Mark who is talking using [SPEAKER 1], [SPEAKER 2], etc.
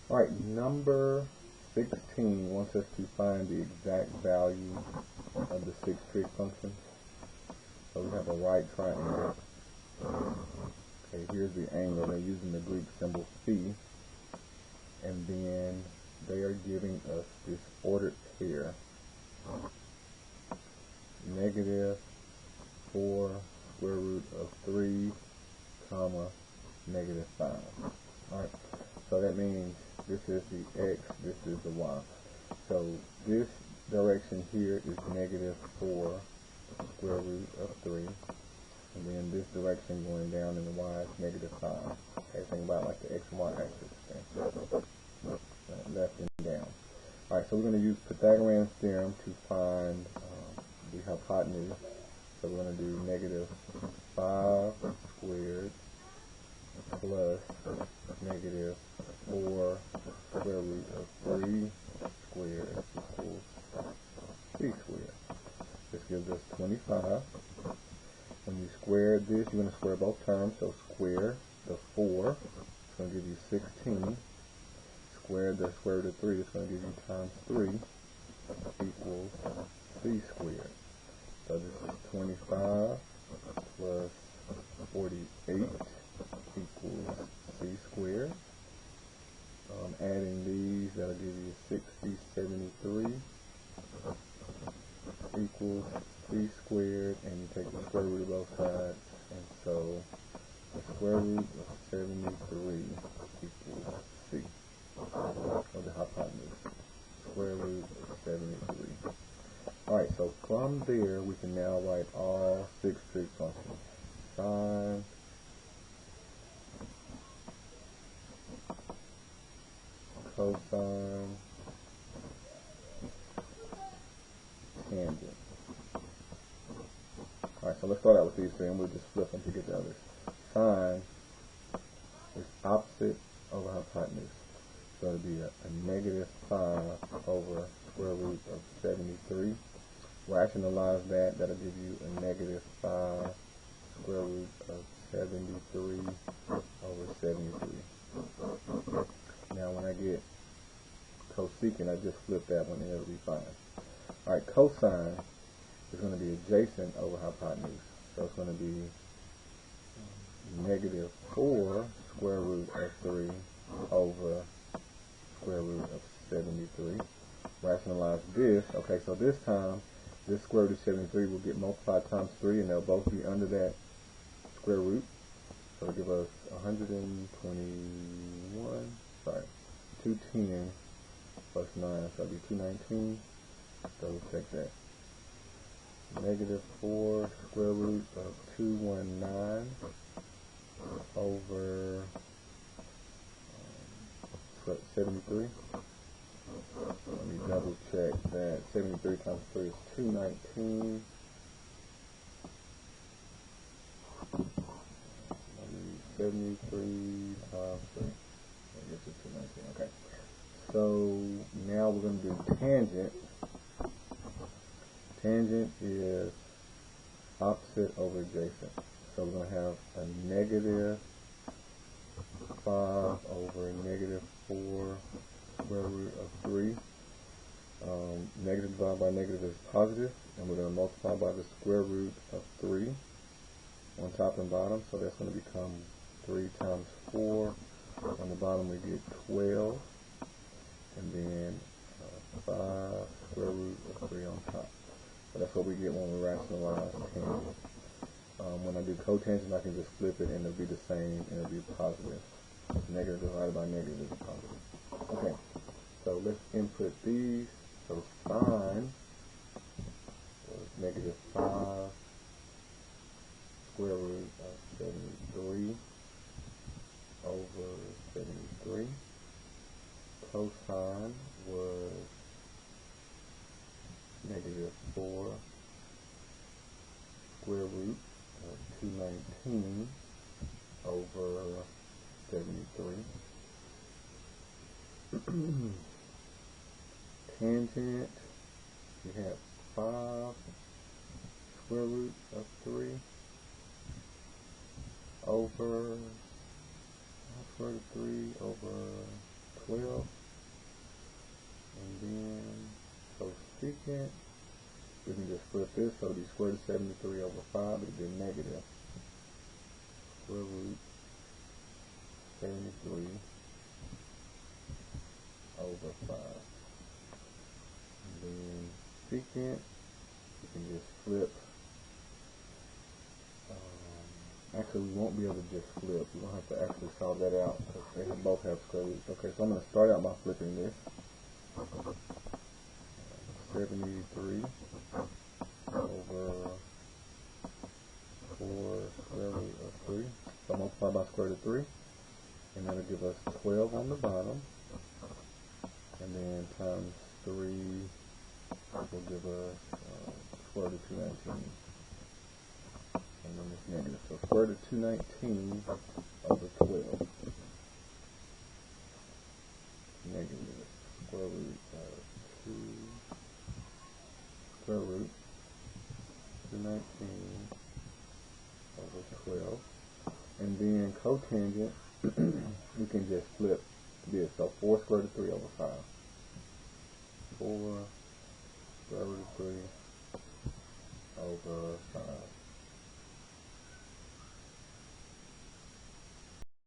[SPEAKER 1] Alright, number 16 wants us to find the exact value of the 6 trig functions. So we have a right triangle. Okay, here's the angle. They're using the Greek symbol phi. And then they are giving us this ordered pair. Negative 4 square root of 3, comma, negative 5. Alright, so that means this is the x, this is the y. So this direction here is negative 4 square root of 3. And then this direction going down in the y is negative 5. Okay, think about like the x and y axis. Okay. Left and down. Alright, so we're going to use Pythagorean theorem to find the hypotenuse. So we're going to do negative 5 squared plus negative 4 square root of 3 squared equals c squared. This gives us 25. When you square this, you're going to square both terms. So square the 4, it's going to give you 16. Square the square root of 3, it's going to give you times 3 equals c squared. So this is 25 plus 48 equals c squared. Adding these, that'll give you 60, 73 equals c squared, and you take the square root of both sides, and so the square root of 73 equals c, or the hypotenuse, square root of 73. Alright, so from there we can now write all 6 trig functions. Sine, cosine, tangent. Alright, so let's start out with these three and we'll just flip them to get the others. Sine is opposite over hypotenuse. So it'll be a negative 5 over square root of 73. Rationalize that, that'll give you a negative 5 square root of 73 over 73. Now when I get cosecant, I just flip that one and it'll be fine. Alright, cosine is going to be adjacent over hypotenuse. So it's going to be negative 4 square root of 3 over square root of 73. Rationalize this. Okay, so this time, this square root of 73 will get multiplied times 3, and they'll both be under that square root. So it'll give us 121, sorry, 210 plus 9, so it'll be 219. So we'll check that. Negative 4 square root of 219 over 73. Let me double check that. 73 times 3 is 219. 73 times 3. I guess it's 219. Okay. So now we're going to do tangent. Tangent is opposite over adjacent. So we're going to have a negative 5 over negative 4 square root of 3. Negative divided by negative is positive, and we're going to multiply by the square root of 3 on top and bottom. So that's going to become 3 times 4. On the bottom we get 12, and then 5 square root of 3 on top. So that's what we get when we rationalize tangent. When I do cotangent, I can just flip it and it'll be the same, and it'll be positive. Negative divided by negative is positive. Okay, so let's input these. So sine was negative 5 square root of 73 over 73. Cosine was negative 4 square root of 219 over 73. Tangent, we have 5 square root of 3 over square root of 3 over 12. And then cosecant, we can just flip this, so it'll be square root of 73 over 5, it'll be negative square root 73 over 5. And then secant, you can just flip. Actually, we won't be able to just flip. We're going to have to actually solve that out because they both have square roots. Okay, so I'm going to start out by flipping this. 73 over 4 square root of 3. So I'll multiply by square root of 3. And that'll give us 12 on the bottom. And then times 3 will give us square root of 219. And then it's negative. So square root of 219 over 12. Negative square root of 219 over 12. And then cotangent, we can just flip this. So 4 square root of 3 over 5. 4 square root of 3 over 5.